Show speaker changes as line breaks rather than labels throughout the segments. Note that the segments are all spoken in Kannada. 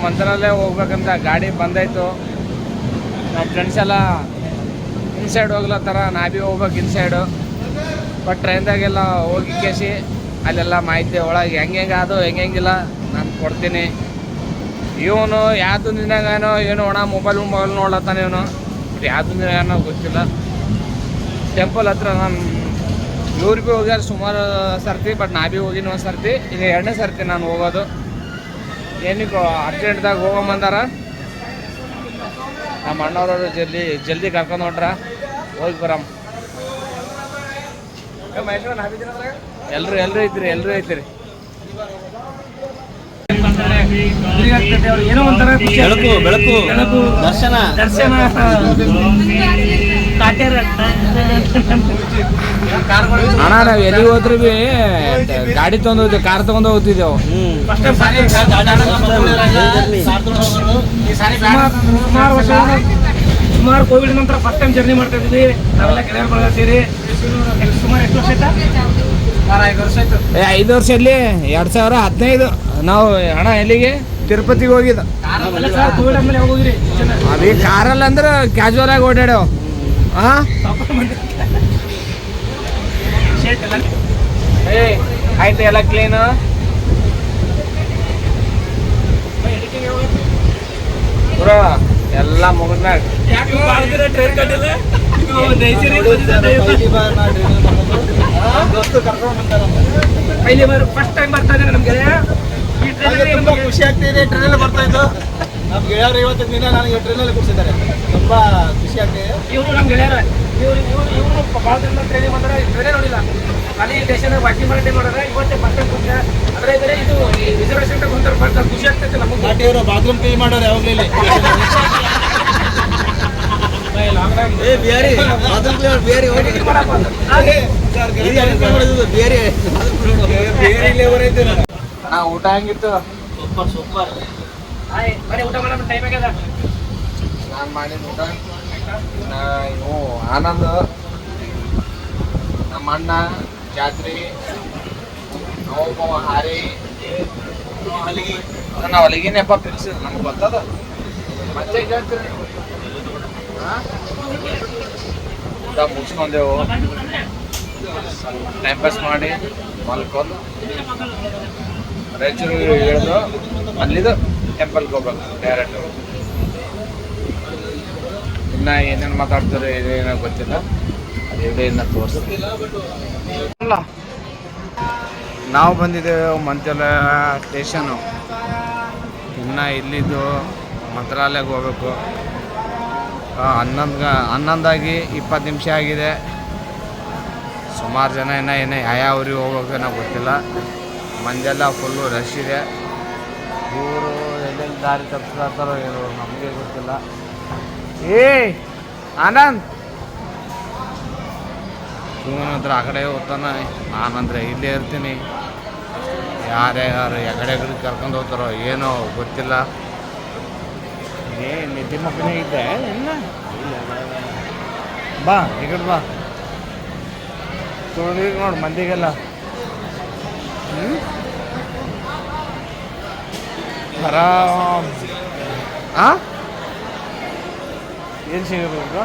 ಮಂತ್ರಾಲಯ ಹೋಗ್ಬೇಕಂತ ಗಾಡಿ ಬಂದಾಯ್ತು. ನಮ್ಮ ಫ್ರೆಂಡ್ಸ್ ಎಲ್ಲ ಇನ್ಸೈಡ್ ಹೋಗ್ಲತ್ತಾರ, ನಾ ಭೀ ಹೋಗ್ಬೇಕು ಇನ್ಸೈಡು. ಬಟ್ ಟ್ರೈನ್ದಾಗೆಲ್ಲ ಹೋಗಿ ಕೇಸಿ ಅಲ್ಲೆಲ್ಲ ಮಾಹಿತಿ ಒಳಗೆ ಹೆಂಗೆ ಅದು ಹೆಂಗಿಲ್ಲ ನಾನು ಕೊಡ್ತೀನಿ. ಇವನು ಯಾವ್ದು ದಿನಾಗನೋ ಏನೋ ಮೊಬೈಲ್ ನೋಡ್ಲತ್ತಾನೆ ಇವನು. ಯಾವ್ದು ದಿನ ಗೊತ್ತಿಲ್ಲ. ಟೆಂಪಲ್ ಹತ್ರ ನಾನು ಇವ್ರು ಭೀ ಹೋಗ್ಯಾರ ಸುಮಾರು ಸರ್ತಿ, ಬಟ್ ನಾ ಭೀ ಹೋಗಿನ ಒಂದು ಸರ್ತಿ. ಈಗ 2ನೇ ಸರ್ತಿ ನಾನು ಹೋಗೋದು. ಏನಕ್ಕೆ ಅರ್ಜೆಂಟ್ದಾಗ ಹೋಗಂಬಂದಾರ ನಮ್ಮ ಅಣ್ಣವ್ರವರು. ಜಲ್ದಿ ಕರ್ಕೊಂಡು ಹೊಂಟ್ರ, ಹೋಗಿ ಬರಮ್ಮ. ಎಲ್ಲರೂ ಐತಿರಿ.
ಏನೋ ಒಂಥರ
ಬೆಳಕು ದರ್ಶನ
ಅಣ್ಣ ನಾವ್ ಎಲ್ಲಿಗೆ ಹೋದ್ರಿ ಬಿ ಗಾಡಿ ತಗೊಂಡ್ ಹೋಗ್ತೀವಿ, ಕಾರ್ ತಗೊಂಡ್ ಹೋಗ್ತಿದ್ದೇವು.
ಸುಮಾರು ಕೋವಿಡ್ ನಂತರ ಫಸ್ಟ್ ಟೈಮ್ ಜರ್ನಿ ಮಾಡ್ತಾ ಇದ್ವಿ ನಾವೆಲ್ಲ ಗೆಳೆಯರು ಬಳಗ ಸೇರಿ. ಸುಮಾರು ಎಷ್ಟು ವರ್ಷ ಆಯ್ತಾ? 5 ವರ್ಷ ಆಯ್ತು.
5 ವರ್ಷ ಇಲ್ಲಿ 2015 ನಾವು ಅಣ್ಣ ಎಲ್ಲಿಗೆ ತಿರುಪತಿಗೆ ಹೋಗಿದ್ದು.
ಕೋವಿಡ್ ಆದ್ಮೇಲೆ ಯಾವಾಗ ಹೋಗಿರಿ?
ಅದೇ ಕಾರಲ್ಲಿ ಅಂದ್ರೆ ಕ್ಯಾಜುವಲ್ ಆಗಿ ಓಡಾಡ್ಯಾವ. ಆಯ್ತು ಎಲ್ಲ ಕ್ಲೀನು. ಪೂರ ಎಲ್ಲ ಮುಗಿದ್ಮ್ಯಾಗ
ಫಸ್ಟ್ ಟೈಮ್ ಬರ್ತಾ ಇದ್ದಾರೆ ನಮ್ಗೆ.
ತುಂಬಾ ಖುಷಿ ಆಗ್ತಿದೆ. ಟ್ರೈನಲ್ಲಿ ಬರ್ತಾ ಇದ್ದು ನಮ್ಮ ಗೆಳೆಯರು ಇವತ್ತು ದಿನ ನನಗೆ ಟ್ರೈನಲ್ಲಿ ಕೂರಿಸಿದ್ದಾರೆ. ತುಂಬಾ ಖುಷಿ ಆಗ್ತಿದೆ.
ಇವರು ನಮ್ಮ ಗೆಳೆಯರ ಇವರು ಭಾಳ ದಿನ ಟ್ರೈನಿಂಗ್ ಮಾಡ್ತಾರೆ. ಟ್ರೈನೇ ನೋಡಿಲ್ಲ, ಖಾಲಿ ಸ್ಟೇಷನ್ ವಾಕಿಂಗ್ ಮಾಡಿ ನೋಡಿದ್ರೆ ಇವತ್ತೇ ಫಸ್ಟ್ ಟೈಮ್ ಕೂತ. ಆದರೆ ಇದ್ರೆ ಇದು ರಿಸರ್ವೇಷನ್ ಬಂತಾರೆ, ಬರ್ತಾರೆ. ಖುಷಿ ಆಗ್ತೈತೆ ನಮಗೆ.
ಪಾಟಿಯವರು ಬಾತ್ರೂಮ್ ಪೇ ಮಾಡೋರು ಯಾವಾಗಲೂ ಇಲ್ಲಿ.
ಊಟ ಹೆಂಗಿತ್ತು?
ಸೂಪರ್.
ಬರೀ ಊಟ ಮಾಡೋ ಟೈಮ್ ಆಗ್ಯದ.
ನಾನು ಮಾಡಿದ ಊಟ ಇವು ಆನಂದ್, ನಮ್ಮ ಅಣ್ಣ, ಜಾತ್ರೆ, ನಾವು ಹಾರಿ ನಾವು ಅಲ್ಲಿಗೇನಪ್ಪ ಫಿಕ್ಸ್ ನಮ್ಗೆ ಗೊತ್ತದ. ಮತ್ತೆ ಹೇಳ್ತೀರಿ ಊಟ ಮುಗಿಸ್ಕೊಂಡೆವು, ಟೈಮ್ ಪಾಸ್ ಮಾಡಿ ಮಲ್ಕೊಂಡು ರಾಯಚೂರಿಗೆ ಇಳಿದು ಅಲ್ಲಿದ್ದು ಟೆಂಪಲ್ಗೆ ಹೋಗ್ಬೇಕು ಡೈರೆಕ್ಟು. ಇನ್ನು ಏನೇನು ಮಾತಾಡ್ತಾರೆ ಏನೇನೋ ಗೊತ್ತಿಲ್ಲ, ಅದು ಇನ್ನು ತೋರಿಸ್ತಿಲ್ಲ. ನಾವು ಬಂದಿದ್ದೇವೆ ಮಂತ್ರಾಲಯ ಸ್ಟೇಷನು. ಇನ್ನು ಇಲ್ಲಿದ್ದು ಮಂತ್ರಾಲಯಕ್ಕೆ ಹೋಗ್ಬೇಕು. 11 20 ನಿಮಿಷ ಆಗಿದೆ. ಸುಮಾರು ಜನ ಇನ್ನೂ ಯಾವ ಊರಿಗೆ ಹೋಗ್ಬೇಕು ನಾವು ಗೊತ್ತಿಲ್ಲ. ಮಂದೆಲ್ಲ ಫುಲ್ಲು ರಶ್ ಇದೆ. ಇವರು ಎಲ್ಲೆಲ್ಲಿ ದಾರಿ ತಪ್ಪಿಸ್ತಾರೋ ಏನು ನಮಗೆ ಗೊತ್ತಿಲ್ಲ. ಆನಂದ್ ಇವನಂದ್ರೆ ಆ ಕಡೆ ಹೋಗ್ತಾನೆ, ನಾನಂದ್ರೆ ಇಲ್ಲೇ ಇರ್ತೀನಿ. ಯಾರ್ಯಾರು ಎಗಡೆ ಕರ್ಕೊಂಡು ಹೋಗ್ತಾರೋ ಏನೋ ಗೊತ್ತಿಲ್ಲ. ನಿದ್ದೆ ಮಕ್ಕನೇ ಇದ್ದೆ ಇಲ್ಲ, ಬಾ ಈ ಕಡೆ ಬಾ. ನೋಡಿ ಮಂದಿಗೆಲ್ಲ ಆರಾಮ್. ಏನು ಸಿಗಬೇಕು?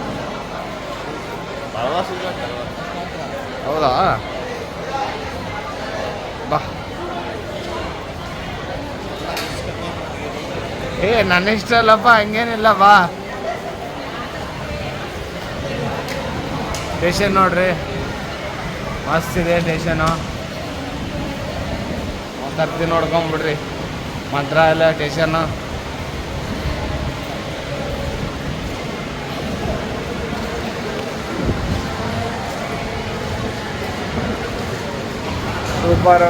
ಹೌದಾ? ಬಾ. ನನ್ನ ಇಷ್ಟ ಅಲ್ಲಪ್ಪ, ಹಂಗೇನಿಲ್ಲ ಬಾ. ಸ್ಟೇಷನ್ ನೋಡ್ರಿ, ಮಸ್ತ್ ಇದೆ ಸ್ಟೇಷನು. ಒಂದ್ಸರ್ತಿ ನೋಡ್ಕೊಂಬಿಡ್ರಿ ಮಂತ್ರಾಲಯ ಸ್ಟೇಷನ್ನು. ಸೂಪರ್.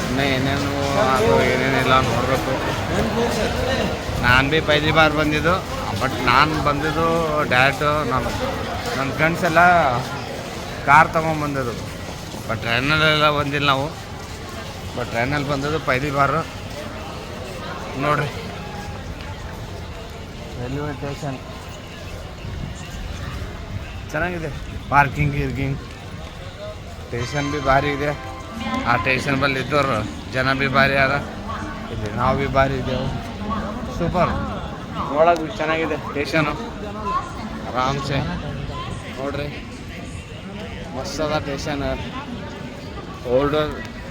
ಇನ್ನೂ ಏನೇನು ಅದು ಏನೇನಿಲ್ಲ ನೋಡಬೇಕು. ನಾನು ಭೀ ಪೈಲಿ ಬಾರ್ ಬಂದಿದ್ದು, ಬಟ್ ನಾನು ಬಂದಿದ್ದು ಡೈರೆಕ್ಟು ನನ್ನ ಫ್ರೆಂಡ್ಸ್ ಎಲ್ಲ ಕಾರ್ ತೊಗೊಂಬಂದಿದ್ದು. ಬಟ್ ಟ್ರೈನಲ್ಲೆಲ್ಲ ಬಂದಿಲ್ಲ ನಾವು, ಬಟ್ ಟ್ರೈನಲ್ಲಿ ಬಂದಿದ್ದು ಪೈಲಿ ಬಾರು. ನೋಡ್ರಿ ರೈಲ್ವೆ ಸ್ಟೇಷನ್ ಚೆನ್ನಾಗಿದೆ. ಪಾರ್ಕಿಂಗ್ ಸ್ಟೇಷನ್ ಭೀ ಭಾರಿ ಇದೆ. ಆ ಸ್ಟೇಷನ್ ಬಲ್ಲಿ ಇದ್ದವ್ರು ಜನ ಭೀ ಭಾರಿ ಅದ. ಇಲ್ಲಿ ನಾವು ಭೀ ಬಾರಿ ಇದ್ದೇವೆ. ಸೂಪರ್, ನೋಡಕ್ಕೆ ಚೆನ್ನಾಗಿದೆ ಸ್ಟೇಷನು. ಆರಾಮ್ಸೆ ನೋಡ್ರಿ, ಮಸ್ತ್ ಅದ ಸ್ಟೇಷನ್.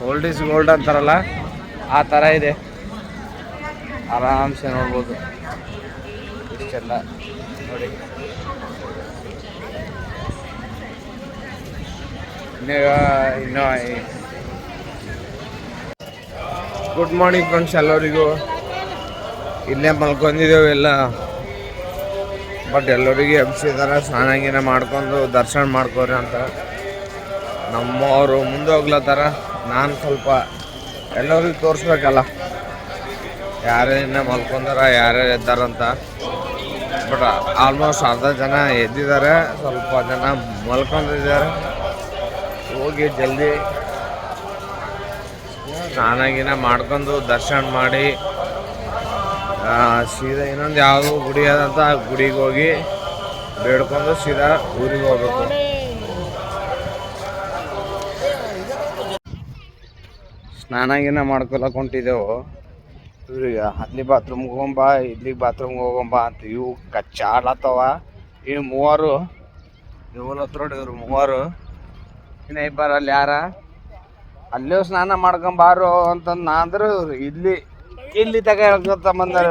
ಓಲ್ಡ್ ಈಸ್ ಗೋಲ್ಡ್ ಅಂತಾರಲ್ಲ, ಆ ಥರ ಇದೆ. ಆರಾಮ್ಸೆ ನೋಡ್ಬೋದು ಇಷ್ಟೆಲ್ಲ ನೋಡಿ. ಇನ್ನೂ ಗುಡ್ ಮಾರ್ನಿಂಗ್ ಫ್ರೆಂಡ್ಸ್ ಎಲ್ಲರಿಗೂ. ಇಲ್ಲೇ ಮಲ್ಕೊಂಡಿದ್ದೇವೆ ಎಲ್ಲ, ಬಟ್ ಎಲ್ಲರಿಗೆ ಎಬ್ಸಿದಾರೆ. ಸ್ನಾನ ಗೀನ ಮಾಡ್ಕೊಂಡು ದರ್ಶನ ಮಾಡ್ಕೋರಿ ಅಂತ ನಮ್ಮವರು ಮುಂದೆ ಹೋಗ್ಲತ್ತಾರ. ನಾನು ಸ್ವಲ್ಪ ಎಲ್ಲರಿಗೂ ತೋರಿಸ್ಬೇಕಲ್ಲ ಯಾರೇನ ಮಲ್ಕೊಂಡಾರ ಯಾರ್ಯಾರು ಎದ್ದಾರಂತ. ಬಟ್ ಆಲ್ಮೋಸ್ಟ್ ಅರ್ಧ ಜನ ಎದ್ದಿದ್ದಾರೆ, ಸ್ವಲ್ಪ ಜನ ಮಲ್ಕೊಂಡಿದ್ದಾರೆ. ಹೋಗಿ ಜಲ್ದಿ ಸ್ನಾನ ಗೀನ ಮಾಡ್ಕೊಂಡು ದರ್ಶನ ಮಾಡಿ ಸೀದಾ ಇನ್ನೊಂದು ಯಾವುದೋ ಗುಡಿ ಆದಂಥ ಗುಡಿಗೆ ಹೋಗಿ ಬೇಡ್ಕೊಂಡು ಸೀದಾ ಊರಿಗೆ ಹೋಗ್ಬೇಕು. ಸ್ನಾನ ಗೀನ ಮಾಡ್ಕೊಳಕ್ ಹೊಂಟಿದ್ದೆವು. ಇವ್ರಿಗೆ ಅಲ್ಲಿ ಬಾತ್ರೂಮ್ಗೆ ಹೋಗಂಬ, ಇಲ್ಲಿಗೆ ಬಾತ್ರೂಮ್ಗೆ ಹೋಗಂಬ ಅಂತ ಇವು ಕಚ್ಚಾಡ್ಲತ್ತವ. ಈ ಮೂವರು ಇವಳ ಹತ್ರ ಇವ್ರು ಮೂವರು. ಇನ್ನು ಇಬ್ಬರು ಅಲ್ಲಿ ಯಾರ ಅಲ್ಲೇ ಸ್ನಾನ ಮಾಡ್ಕೊಂಬಾರು ಅಂತಂದು ನಾ ಅಂದ್ರೆ ಇಲ್ಲಿ ತಗ ಹೇಳ್ಕೊತ ಬಂದಾರ.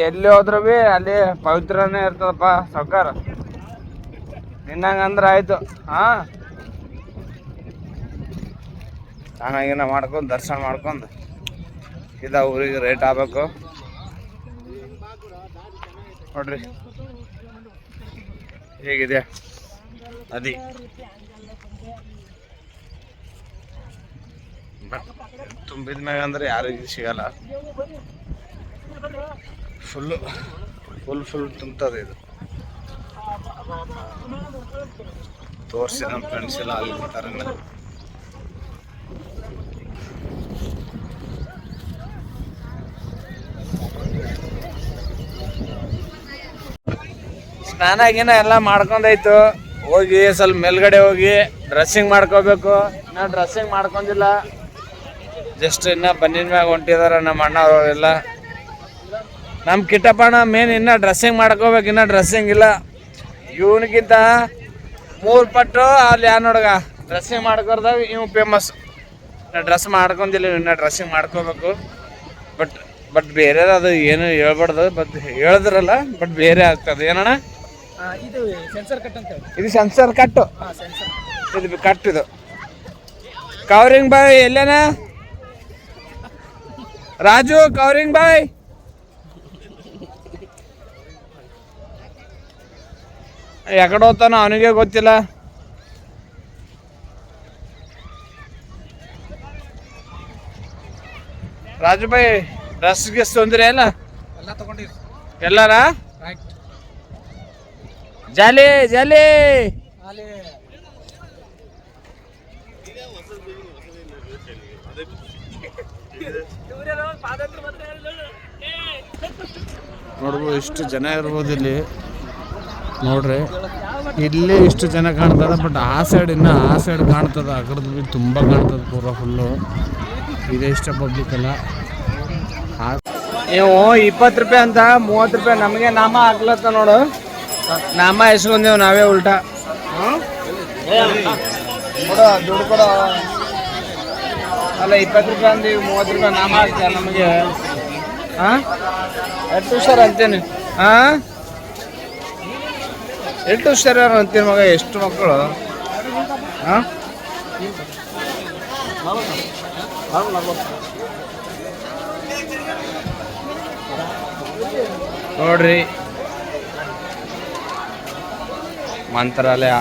ಎಲ್ಲಿ ಹೋದ್ರು ಭೀ ಅಲ್ಲಿ ಪವಿತ್ರನೇ ಇರ್ತದಪ್ಪ ಸೌಕಾರ. ನಿನ್ನಂಗಂದ್ರೆ ಆಯ್ತು. ಸ್ನಾನ ಮಾಡ್ಕೊಂಡು ದರ್ಶನ ಮಾಡ್ಕೊಂಡು ಇದ ಊರಿಗೆ ರೇಟ್ ಆಗ್ಬೇಕು ನೋಡ್ರಿ. ಹೇಗಿದೆ ನದಿ? ತುಂಬಿದ ಮ್ಯಾಗ ಅಂದ್ರೆ ಯಾರಿಗೂ ಸಿಗಲ್ಲ. ಫುಲ್ ತುಂಬ್ತದೆ ಇದು. ತೋರಿಸಿ ನಮ್ಮ ಫ್ರೆಂಡ್ಸ್ ಎಲ್ಲ ಅಲ್ಲಿ ಬರ್ತಾರೆ. ಸ್ನಾನ ಗೀನ ಎಲ್ಲ ಮಾಡ್ಕೊಂಡಾಯ್ತು. ಹೋಗಿ ಸ್ವಲ್ಪ ಮೇಲ್ಗಡೆ ಹೋಗಿ ಡ್ರೆಸ್ಸಿಂಗ್ ಮಾಡ್ಕೋಬೇಕು. ನಾವು ಡ್ರೆಸ್ಸಿಂಗ್ ಮಾಡ್ಕೊಂಡಿಲ್ಲ, ಜಸ್ಟ್ ಇನ್ನು ಬನ್ನಿನ ಮ್ಯಾಗ ಹೊಂಟಿದಾರ ನಮ್ಮ ಅಣ್ಣ ಅವರೆಲ್ಲ. ನಮ್ಮ ಕಿಟ್ಟಪ್ಪಣ್ಣ ಮೇನ್ ಇನ್ನು ಡ್ರೆಸ್ಸಿಂಗ್ ಮಾಡ್ಕೋಬೇಕು, ಇನ್ನು ಡ್ರೆಸ್ಸಿಂಗ್ ಇಲ್ಲ. ಇವನಿಗಿಂತ 3 ಪಟ್ಟು ಅಲ್ಲಿ ಯಾರು ನೋಡಗ ಡ್ರೆಸ್ಸಿಂಗ್ ಮಾಡ್ಕೊರ್ದಾಗ ಇವ್ ಫೇಮಸ್. ಡ್ರೆಸ್ ಮಾಡ್ಕೊಂಡಿಲ್ಲ, ಇನ್ನು ಡ್ರೆಸ್ಸಿಂಗ್ ಮಾಡ್ಕೋಬೇಕು. ಬಟ್ ಬೇರೆ ಅದು ಏನು ಹೇಳ್ಬಾರ್ದು, ಬಟ್ ಹೇಳಿದ್ರಲ್ಲ ಬಟ್ ಬೇರೆ ಆಗ್ತದೆ. ಏನಣ್ಣ
ಇದು ಸೆನ್ಸರ್ ಕಟ್ ಅಂತ ಹೇಳಿ.
ಇದು ಸೆನ್ಸರ್ ಕಟ್ಟು, ಇದು ಕಟ್. ಇದು ಕವರಿಂಗ್ ಬಾಯ್ ಎಲ್ಲೇನ ರಾಜು? ಕವರಿಂಗ್ ಬಾಯ್ ಎಕಡೆ ಹೋಗ್ತಾನೋ ಅವನಿಗೆ ಗೊತ್ತಿಲ್ಲ. ರಾಜು ಬಾಯ್ ಡ್ರೆಸ್ಗೆ ತೊಂದರೆ ಇಲ್ಲ?
ಎಲ್ಲ ತಗೊಂಡಿರಿ
ಎಲ್ಲಾರ
ರೈಟ್.
ಜಾಲಿ ಜಾಲಿ ನೋಡ್ಬೋದು. ಇಷ್ಟು ಜನ ಇರ್ಬೋದು ಇಲ್ಲಿ ನೋಡ್ರಿ. ಇಲ್ಲಿ ಇಷ್ಟು ಜನ ಕಾಣ್ತದ, ಬಟ್ ಆ ಸೈಡ್ ಇನ್ನು ಆ ಸೈಡ್ ಕಾಣ್ತದ. ಆ ಕಡೆ ಬಿ ತುಂಬ ಕಾಣ್ತದ ಪೂರ ಫುಲ್ಲು. ಇದೇ ಇಷ್ಟ ಪಬ್ಲಿಕ್ ಎಲ್ಲ. ನೀವು 20 ರೂಪಾಯಿ ಅಂತ 30 ರೂಪಾಯಿ ನಮಗೆ ನಾಮ ಹಾಕ್ಲತ್ತ ನೋಡು. ನಾಮ ಎಸ್ಕೊಂಡೇವು ನಾವೇ ಉಲ್ಟಾ. ದುಡ್ಡು ಕೊಡ ಅಲ್ಲ, 20 ರೂಪಾಯಿ ಅಂದು 30 ರೂಪಾಯಿ ನಾಮ ಹಾಕ್ತಾರೆ ನಮಗೆ. ಎಷ್ಟು ಹುಷಾರು ಅಂತೀನಿ. ಎಷ್ಟು ಹುಷಾರು ಅಂತೀನಿ ಮಗ. ಎಷ್ಟು ಮಕ್ಕಳು ನೋಡ್ರಿ. ಮಂತ್ರಾಲಯ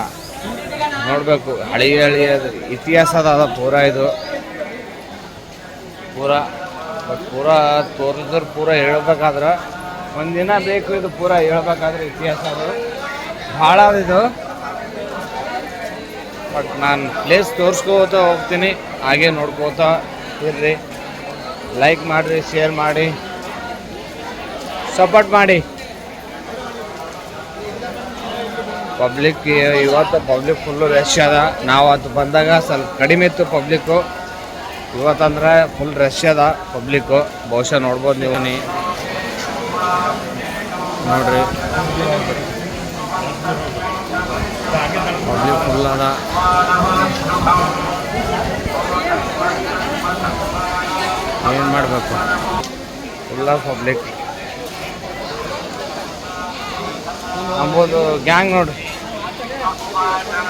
ನೋಡ್ಬೇಕು. ಹಳಿಯದು ಇತಿಹಾಸದ ಅದ ಪೂರ. ಇದು ಪೂರ ತೋರಿದ್ರೆ ಪೂರ ಹೇಳ್ಬೇಕಾದ್ರೆ ಒಂದಿನ ಬೇಕು. ಇದು ಪೂರ ಹೇಳ್ಬೇಕಾದ್ರೆ ಇತಿಹಾಸ ಅದು ಭಾಳ ಇದು. ಬಟ್ ನಾನು ಪ್ಲೇಸ್ ತೋರಿಸ್ಕೋತ ಹೋಗ್ತೀನಿ, ಹಾಗೆ ನೋಡ್ಕೋತಾ ಇರ್ರಿ. ಲೈಕ್ ಮಾಡಿರಿ, ಶೇರ್ ಮಾಡಿ, ಸಪೋರ್ಟ್ ಮಾಡಿ. ಪಬ್ಲಿಕ್ ಇವತ್ತು ಪಬ್ಲಿಕ್ ಫುಲ್ಲು ರಶ್ ಅದ. ನಾವು ಅದು ಬಂದಾಗ ಸ್ವಲ್ಪ ಕಡಿಮೆ ಇತ್ತು ಪಬ್ಲಿಕ್ಕು. ಇವತ್ತಂದ್ರೆ ಫುಲ್ ರಶ್ ಅದ ಪಬ್ಲಿಕ್ಕು, ಬಹುಶಃ ನೋಡ್ಬೋದು ನೀವು ನೋಡ್ರಿ ಪಬ್ಲಿಕ್ ಫುಲ್ ಅದ. ಏನು ಮಾಡಬೇಕು, ಫುಲ್ಲ ಪಬ್ಲಿಕ್ ಅಂಬೋದು ಗ್ಯಾಂಗ್ ನೋಡ್ರಿ.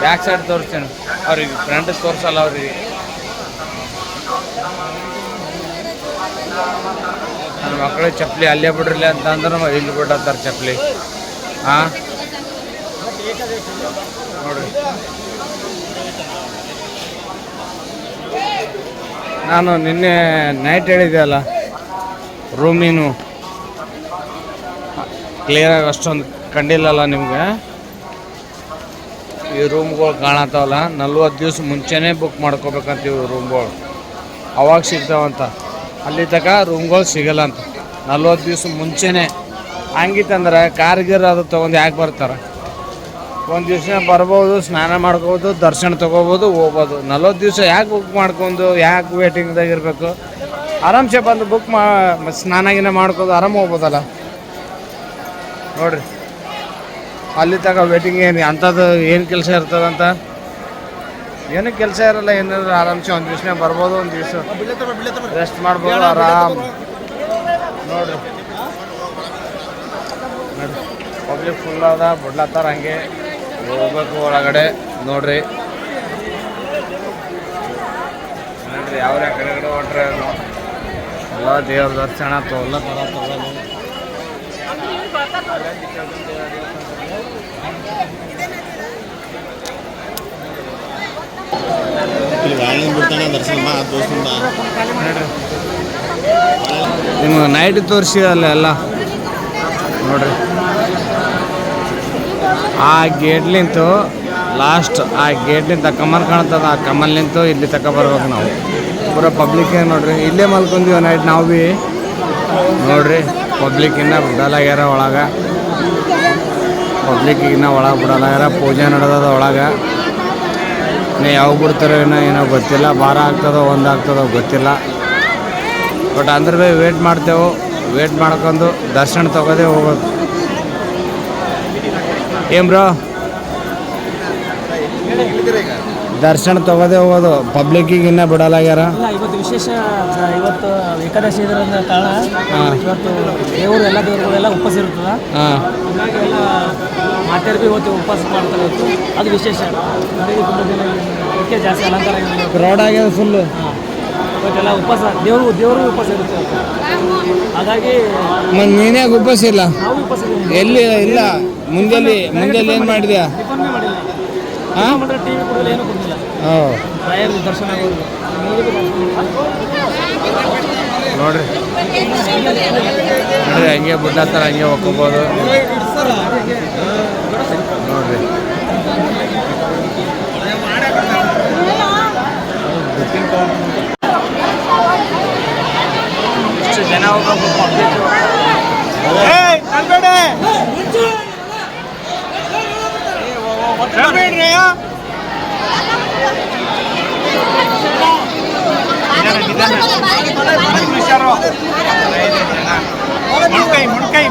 ಬ್ಯಾಕ್ ಸೈಡ್ ತೋರಿಸ್ತೇನೆ ಅವ್ರಿಗೆ, ಫ್ರಂಟ್ ತೋರಿಸಲ್ಲ ಅವ್ರಿಗೆ. ನನ್ನ ಮಕ್ಕಳಿಗೆ ಚಪ್ಪಲಿ ಅಲ್ಲೇ ಬಿಡ್ರಲಿ ಅಂತ ಅಂದ್ರೆ ಇಲ್ಲಿ ಬಿಟ್ಟಂತಾರೆ ಚಪ್ಪಲಿ. ಹಾಂ ನೋಡ್ರಿ, ನಾನು ನಿನ್ನೆ ನೈಟ್ ಹೇಳಿದ್ದೆ ಅಲ್ಲ, ರೂಮಿನು ಕ್ಲಿಯರಾಗಿ ಅಷ್ಟೊಂದು ಕಂಡಿಲ್ಲಲ್ಲ ನಿಮ್ಗೆ. ಈ ರೂಮ್ಗಳು ಕಾಣತ್ತಾವಲ್ಲ, 40 ದಿವಸ ಮುಂಚೆನೇ ಬುಕ್ ಮಾಡ್ಕೋಬೇಕಂತೀವಿ ರೂಮ್ಗಳು, ಅವಾಗ ಸಿಗ್ತಾವಂತ. ಅಲ್ಲಿ ತನಕ ರೂಮ್ಗಳು ಸಿಗಲ್ಲ ಅಂತ 40 ದಿವಸ ಮುಂಚೆನೇ. ಹಂಗಿತ್ತಂದ್ರೆ ಕಾರ್ಗಿರ್ ಅದು ತೊಗೊಂಡು ಯಾಕೆ ಬರ್ತಾರೆ? ಒಂದು ದಿವಸ ಬರ್ಬೋದು, ಸ್ನಾನ ಮಾಡ್ಕೋಬೋದು, ದರ್ಶನ ತೊಗೋಬೋದು, ಹೋಗ್ಬೋದು. 40 ದಿವಸ ಯಾಕೆ ಬುಕ್ ಮಾಡ್ಕೊಂಡು ಯಾಕೆ ವೇಟಿಂಗ್ದಾಗ ಇರಬೇಕು? ಆರಾಮ್ಸೆ ಬಂದು ಬುಕ್ ಸ್ನಾನಗಿನ ಮಾಡ್ಕೋದು ಆರಾಮ ಹೋಗ್ಬೋದಲ್ಲ ನೋಡ್ರಿ. ಅಲ್ಲಿ ತನಕ ವೇಟಿಂಗ್ ಏನು ಅಂಥದ್ದು ಏನು ಕೆಲಸ ಇರ್ತದಂತ? ಏನೂ ಕೆಲಸ ಇರಲ್ಲ, ಏನಾದ್ರು ಆರಾಮ್ಸೆ ಒಂದು ದಿವ್ಸನೇ ಬರ್ಬೋದು, ಒಂದು ದಿವಸ ರೆಸ್ಟ್ ಮಾಡ್ಬೋದು ಆರಾಮ್. ನೋಡ್ರಿ ಪಬ್ಲಿಕ್ ಫುಲ್ ಅದ, ಬಿಡ್ಲತ್ತಾರ ಹಂಗೆ ಹೋಗ್ಬೇಕು ಒಳಗಡೆ. ನೋಡ್ರಿ ನೋಡ್ರಿ ಯಾವ ಕಡೆ ಹೊಂಟ್ರೆ ಎಲ್ಲ ದೇವ್ರ ದರ್ಶನ ಎಲ್ಲ ಥರ ತಗೊಳ್ಳಿ. ನಿಮ್ಗೆ ನೈಟ್ ತೋರಿಸಿದಲ್ಲ ಎಲ್ಲ ನೋಡ್ರಿ. ಆ ಗೇಟ್ಲಿಂತು ಲಾಸ್ಟ್, ಆ ಗೇಟ್ಲಿಂದ ಕಮಲ್ ಕಾಣ್ತದ, ಆ ಕಮಲ್ನಿಂತು ಇಲ್ಲಿ ತಕ ಬರ್ಬೇಕು ನಾವು. ಪೂರ ಪಬ್ಲಿಕ್ ನೋಡ್ರಿ, ಇಲ್ಲೇ ಮಲ್ಕೊಂತೀವಿ ನೈಟ್ ನಾವು ಭೀ. ನೋಡ್ರಿ ಪಬ್ಲಿಕ್ಕಿನ್ನ ಬಿಡಲಾಗ್ಯಾರ ಒಳಗೆ, ಪಬ್ಲಿಕ್ಕಿನ್ನ ಒಳಗೆ ಬಿಡಲಾಗ್ಯಾರ. ಪೂಜೆ ನಡೆದದ ಒಳಗೆ. ಇನ್ನೂ ಯಾವಾಗ ಬಿಡ್ತಾರೋ ಏನೋ ಗೊತ್ತಿಲ್ಲ, 12 ಆಗ್ತದೋ 1 ಆಗ್ತದೋ ಗೊತ್ತಿಲ್ಲ. ಬಟ್ ಅಂದ್ರೆ ಭೀ ವೇಟ್ ಮಾಡ್ತೇವೆ, ವೇಟ್ ಮಾಡ್ಕೊಂಡು ದರ್ಶನ ತಗೋದೇ ಹೋಗೋದು. ಏನ್ ಬ್ರೋ, ದರ್ಶನ ತಗೋದೇ ಹೋಗೋದು, ಪಬ್ಲಿಕ್ಕಿಗೆ ಇನ್ನೂ ಬಿಡಲಾಗ್ಯಾರ.
ಇವತ್ತು ವಿಶೇಷ, ಇವತ್ತು ಏಕಾದಶಿ ಇದರಿಂದ ಕಾರಣ ಇವತ್ತು ದೇವರು ಎಲ್ಲ ದೇವರುಗಳೆಲ್ಲ ಉಪವಾಸ ಇರ್ತದೆ. ಹಾಗಾಗಿ ಎಲ್ಲ ಮಾತೆಯರು ಭೀ ಇವತ್ತು ಉಪವಾಸ ಮಾಡ್ತಾರೆ. ಇವತ್ತು ಅದು ವಿಶೇಷ. ತುಂಬ ಜನ ಅದಕ್ಕೆ ಜಾಸ್ತಿ ಅಲಂಕಾರ
ಕ್ರೌಡ್ ಆಗ್ಯದ ಫುಲ್ಲು.
ಇವತ್ತೆಲ್ಲ ಉಪವಾಸ, ದೇವರು ಉಪವಾಸ ಇರುತ್ತೆ. ಹಾಗಾಗಿ
ನೀನೇ ಉಪವಾಸ ಇಲ್ಲ?
ನಾವು ಉಪವಾಸ
ಎಲ್ಲಿ ಇಲ್ಲ. ಮುಂಜಾನೆ ಏನು ಮಾಡಿದ್ಯಾ?
ಟಿಫನ್ ಮಾಡಿಲ್ಲ. ಮಾತ್ರ ಟಿವಿ ಕೊಡಲ್ಲ, ಏನೂ ಕೊಡಲಿಲ್ಲ. ರಾಯರ ದರ್ಶನ ಆಗೋದು
ನೋಡ್ರಿ ನೋಡ್ರಿ, ಹಂಗೆ ಬಿಡ್ಲತ್ತಾರ, ಹಂಗೆ ಹೋಗ್ಕೋಬೋದು ನೋಡ್ರಿ. ಇಷ್ಟು ಜನ ಹೋಗ್ಬೇಕು.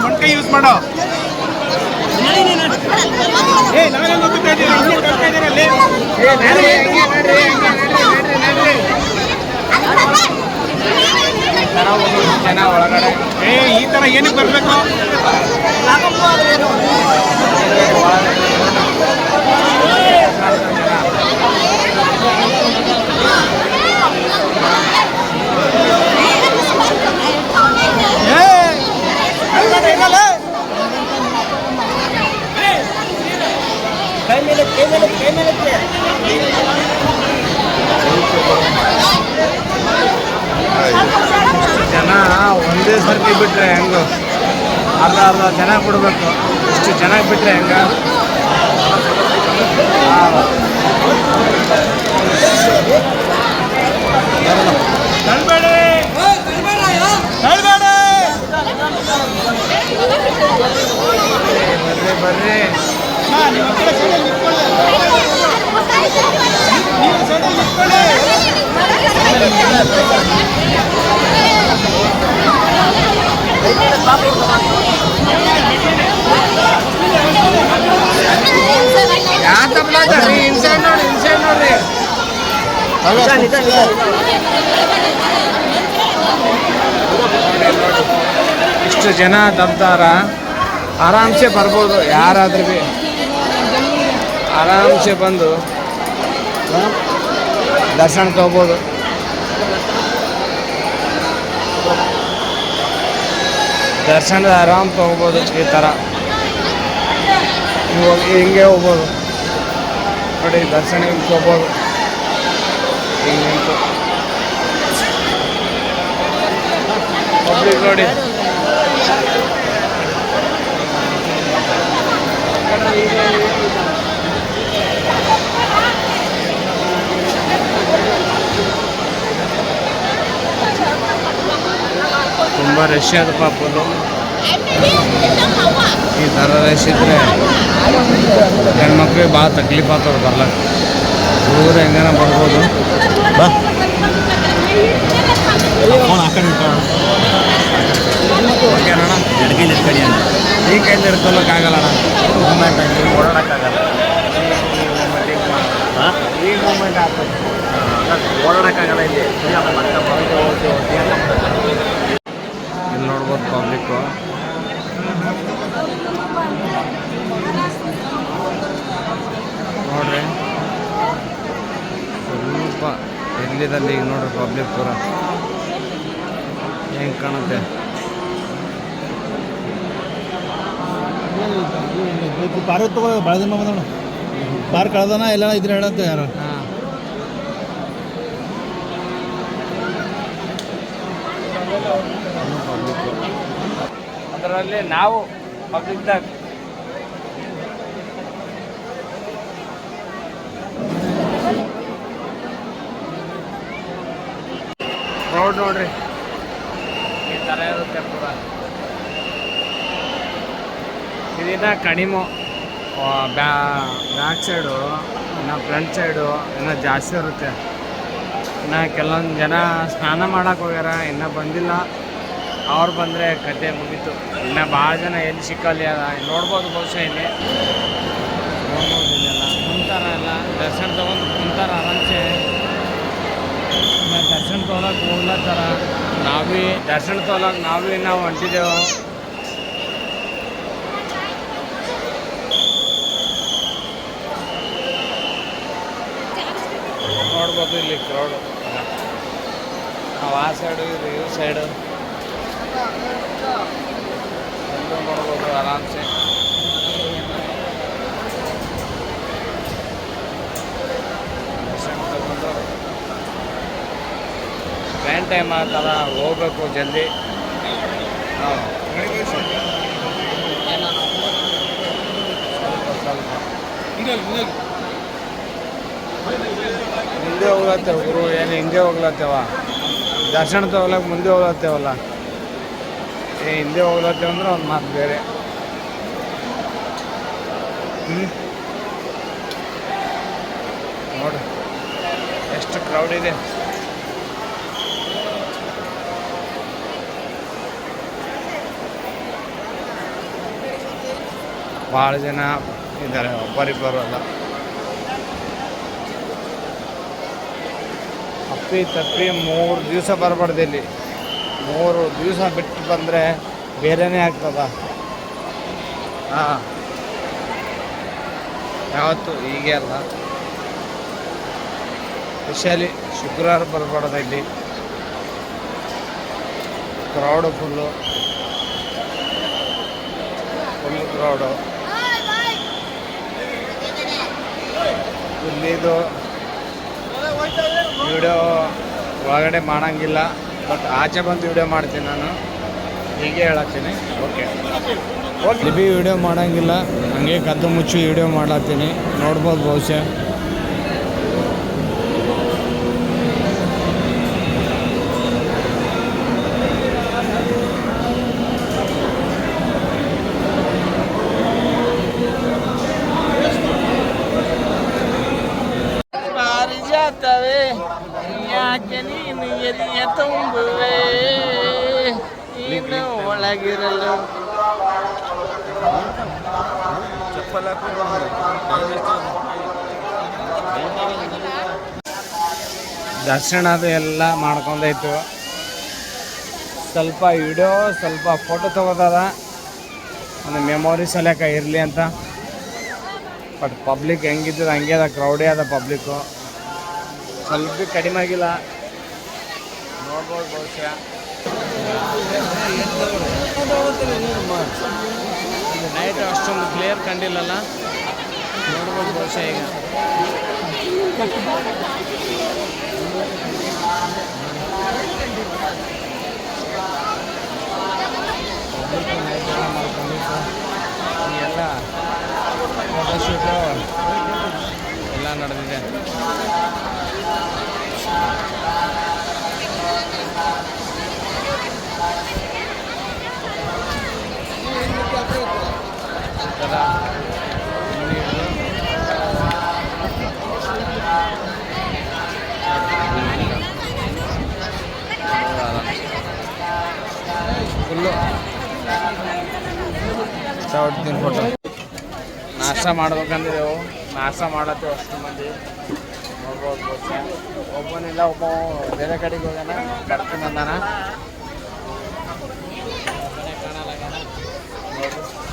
ಮೊಣ್ಕೈ ಯೂಸ್ ಮಾಡೋ. ಜನ ಒಳಗಡೆ ಈ ತರ ಏನಕ್ಕೆ ಬರ್ಬೇಕು? ಜನ ಒಂದೇ ಸರ್ತಿ ಬಿಟ್ರೆ ಹೆಂಗು? ಅರ್ಧ ಜನ ಕೊಡಬೇಕು. ಇಷ್ಟು ಚೆನ್ನಾಗಿ ಬಿಟ್ರೆ ಹೆಂಗ? ಬರ್ರಿ ಯಾವ ತಪ್ಪಲಾದ್ರಿ ಇನ್ಸೈಡ್ ನೋಡ್ರಿ ಇಷ್ಟು ಜನ ತಪ್ತಾರ ಆರಾಮ್ಸೆ ಬರ್ಬೋದು ಯಾರಾದ್ರೂ ಭೀ ಆರಾಮ್ಸೆ ಬಂದು ದರ್ಶನ ತಗೋಬೋದು. ದರ್ಶನ ಆರಾಮ್ ತಗೋಬೋದು. ಈ ಥರ ಹಿಂಗೆ ಹೋಗ್ಬೋದು ನೋಡಿ, ದರ್ಶನ ಹಿಂಗೆ ತಗೋಬೋದು. ಹಿಂಗೆ ನಿಂತು ಪಬ್ಲಿಕ್ ನೋಡಿ ತುಂಬ ರಶ್ ಅದಪ್ಪ ಫುಲ್ಲು. ಈ ಥರ ರಶ್ ಇದ್ರೆ ಹೆಣ್ಮಕ್ಳಿಗೆ ಭಾಳ ತಕ್ಲೀಫ್ ಆಗ್ತದೆ ಬರ್ಲಕ್ಕೆ. ಹುಡುಗರು ಹೆಂಗಾನ ಬರ್ಬೋದು. ಬಾ ಓಕೆನಣ್ಣ, ಎಡಗೈಲಿ ಕಡಿ ಅಂತ ಈ ಕೈಲಿ ಇಟ್ಕೊಳ್ಳೋಕ್ಕಾಗಲ್ಲ ಅಣ್ಣ, ಮೂಮೆಂಟ್ ಆಗಿ ಓಡಾಡೋಕ್ಕಾಗಲ್ಲ. ಈ ಮೂಮೆಂಟ್ ಆಗ್ತದೆ, ಓಡಾಡೋಕ್ಕಾಗಲ್ಲ. ಇಲ್ಲಿ ಇಲ್ಲಿ ನೋಡ್ಬೋದು ಪಬ್ಲಿಕ್ಕು. ನೋಡ್ರಿ ಸ್ವಲ್ಪ ಎಲ್ಲಿದಲ್ಲಿ ಈಗ ನೋಡ್ರಿ ಪಬ್ಲಿಕ್ ಪೂರ ಹೆಂಗೆ ಕಾಣುತ್ತೆ.
ಬಾರ್ ತಗೋ ಭಾಳ ದಿನ ಬಂದಣ ಬಾರ್ ಕಳ್ದನ ಎಲ್ಲ ಇದ್ರೆ ಹೇಳಂತ ಯಾರು
ಅದರಲ್ಲಿ ನಾವು ಪಬ್ಲಿಕ್ದಾಗ ರೋಡ್ ನೋಡ್ರಿ ಈ ಥರ ಇರುತ್ತೆ ಪೂರ. ಇದನ್ನ ಕಡಿಮೆ ಬ್ಯಾಕ್ ಸೈಡು, ಇನ್ನು ಫ್ರಂಟ್ ಸೈಡು ಇನ್ನೂ ಜಾಸ್ತಿ ಇರುತ್ತೆ. ಇನ್ನು ಕೆಲವೊಂದು ಜನ ಸ್ನಾನ ಮಾಡೋಕೆ ಹೋಗ್ಯಾರ, ಇನ್ನೂ ಬಂದಿಲ್ಲ. ಅವ್ರು ಬಂದರೆ ಕತೆ ಮುಗೀತು. ಇನ್ನು ಭಾಳ ಜನ ಎಲ್ಲಿ ಸಿಕ್ಕಲ್ಲಿ ನೋಡ್ಬೋದು. ಬಹುಶಃ ಇಲ್ಲಿ ನೋಡ್ಬೋದು, ಇಲ್ಲೆಲ್ಲ ಕುಂತಾರ, ಎಲ್ಲ ದರ್ಶನ ತೊಗೊಂಡು ಕುಂತಾರ ಆರಾಮ್ಸೆ. ದರ್ಶನ ತೊಗೊಳಕ್ಕೆ ಹೋಗ್ಲತ್ತಾರ. ನಾವೇ ದರ್ಶನ ತೊಗೊಳಕ್ಕೆ ನಾವು ಹೊಂಟಿದ್ದೆವು. ನೋಡ್ಬೋದು ಇಲ್ಲಿ ಕ್ರೌಡು. ನಾವು ಆ ಸೈಡು ಇದು ಈ ಸೈಡು ಎಲ್ಲೂ ನೋಡ್ಬೋದು ಆರಾಮ್ಸೆ. ದರ್ಶನ ತಗೊಂಡು ಟ್ರೈನ್ ಟೈಮ್ ಆಗ್ತಲ್ಲ, ಹೋಗ್ಬೇಕು ಜಲ್ದಿ. ಮುಂದೆ ಹೋಗ್ಲತ್ತೇವ ಗುರು, ಏನು ಹಿಂದೆ ಹೋಗ್ಲತ್ತೇವ? ದರ್ಶನ ತಗೊಳಕ್ಕೆ ಮುಂದೆ ಹೋಗ್ಲತ್ತೇವಲ್ಲ, ಹಿಂದೆ ಹೋಗ್ಲತ್ತೇವ ಅಂದ್ರೆ ಒಂದು ಮಾತು ಬೇರೆ. ನೋಡ್ರಿ ಎಷ್ಟು ಕ್ರೌಡ್ ಇದೆ. ಭಾಳ ಜನ ಇದ್ದಾರೆ, ಒಬ್ಬರಿಬ್ಬರು ಅಲ್ಲ. ತಪ್ಪಿ 3 ದಿವಸ ಬರಬಾರ್ದು ಇಲ್ಲಿ. 3 ದಿವಸ ಬಿಟ್ಟು ಬಂದರೆ ಬೇರೆಯೇ ಆಗ್ತದ. ಹಾಂ, ಯಾವತ್ತು ಹೀಗೆ ಅಲ್ಲ. ಸ್ಪೆಷಲಿ ಶುಕ್ರವಾರ ಬರಬಾರ್ದು ಇಲ್ಲಿ. Crowd full crowd. ಇಲ್ಲಿದು ವಿಡಿಯೋ ಒಳಗಡೆ ಮಾಡೋಂಗಿಲ್ಲ, ಬಟ್ ಆಚೆ ಬಂದು ವಿಡಿಯೋ ಮಾಡ್ತೀನಿ ನಾನು, ಹೀಗೆ ಹೇಳತ್ತೀನಿ. ಓಕೆ ಬಿ ವಿಡಿಯೋ ಮಾಡೋಂಗಿಲ್ಲ, ಹಂಗೆ ಕದ್ದು ಮುಚ್ಚಿ ವಿಡಿಯೋ ಮಾಡತ್ತೀನಿ. ನೋಡ್ಬೋದು ಬಹುಶಃ. ಯಾಕೆ ನೀನು ಎದೆಯ ತುಂಬುವೆ ಇನ್ನು ಒಳಗಿರಲು. ದರ್ಶನ ಅದು ಎಲ್ಲ ಮಾಡ್ಕೊಂಡಾಯ್ತು. ಸ್ವಲ್ಪ ವಿಡಿಯೋ ಸ್ವಲ್ಪ ಫೋಟೋ ತಗೋದದ, ಒಂದು ಮೆಮೊರಿ ಸಲಕ ಇರಲಿ ಅಂತ. ಬಟ್ ಪಬ್ಲಿಕ್ ಹೆಂಗಿದ್ದದ ಹಂಗೆ ಅದ, ಕ್ರೌಡೇ ಅದ ಪಬ್ಲಿಕ್ಕು, ಸ್ವಲ್ಪ ಕಡಿಮೆ ಆಗಿಲ್ಲ. ನೋಡ್ಬೋದು ಬಹುಶಃ ನೈಟ್ ಅಷ್ಟೊಂದು ಕ್ಲಿಯರ್ ಕಂಡಿಲ್ಲಲ್ಲ, ನೋಡ್ಬೋದು ಬಹುಶಃ ಈಗ. ಎಲ್ಲ ಫೋಟೋಶೂಟು ಎಲ್ಲ ನಡೆದಿದೆ. ಫುಲ್ಲು ಹೊಡ್ತೀನಿ ಫೋಟೋ. ನಾಷ್ಟ ಮಾಡ್ಬೇಕಂದಿದ್ದೆವು, ನಾಷ್ಟ ಮಾಡತ್ತೇವೆ ಅಷ್ಟು ಮಂದಿ. ನೋಡ್ಬೋದು ಬಹುಶಃ ಒಬ್ಬನಿಲ್ಲ, ಒಬ್ಬ ಬೇರೆ ಕಡೆಗೆ ಹೋಗೋಣ ಬರ್ತೀನಿ ಅಂದಾನ.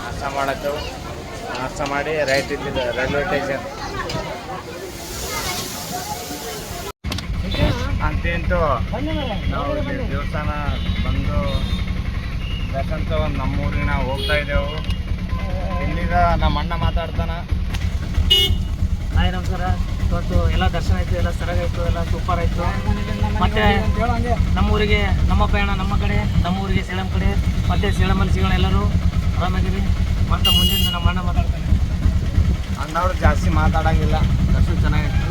ನಾಷ್ಟ ಮಾಡತ್ತೇವೆ, ನಾಷ್ಟ ಮಾಡಿ ರೈಟ್ ಇದ್ದಿದ್ದು ರೈಲ್ವೆ ಸ್ಟೇಷನ್ ಅಂತೇಂತೂ ನಾವು ಇಲ್ಲಿ ದೇವಸ್ಥಾನ ಬಂದು ದರ್ಶನ ತಗೊಂಡು ನಮ್ಮೂರಿಗೆ ನಾವು ಹೋಗ್ತಾ ಇದ್ದೆವು. ಇಲ್ಲಿಗ ನಮ್ಮ ಅಣ್ಣ ಮಾತಾಡ್ತಾನ.
ಹಾಯ್ ನಮಸ್ಕಾರ. ಇವತ್ತು ಎಲ್ಲ ದರ್ಶನ ಆಯಿತು, ಎಲ್ಲ ಸರಿಯಾಗಾಯಿತು, ಎಲ್ಲ ಸೂಪರ್ ಆಯಿತು. ಮತ್ತು ನಮ್ಮೂರಿಗೆ ನಮ್ಮ ಪಯಣ ನಮ್ಮ ಕಡೆ, ನಮ್ಮೂರಿಗೆ ಸೇಳಂ ಕಡೆ, ಮತ್ತು ಸೇಳಮಲ್ಲಿ ಸಿಗೋಣ. ಎಲ್ಲರೂ ಆರಾಮಾಗಿರಿ. ಮತ್ತು ಮುಂದಿನ ನಮ್ಮ ಅಣ್ಣ ಮಾತಾಡ್ತಾನೆ.
ಅಣ್ಣವ್ರು ಜಾಸ್ತಿ ಮಾತಾಡೋಂಗಿಲ್ಲ.
ದರ್ಶನ ಚೆನ್ನಾಗಿತ್ತು.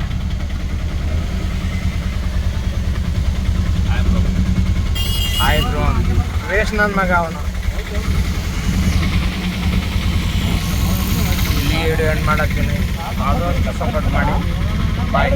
ಆಯಿತು ವೇಸ್ಟ್ ನನ್ನ ಮಗ ಅವನು. ಇಲ್ಲಿ ವಿಡಿಯೋ ಎಂಡ್ ಮಾಡತ್ತೀನಿ. ಆದಷ್ಟು ಸಪೋರ್ಟ್ ಮಾಡಿ. ಬಾಯ್.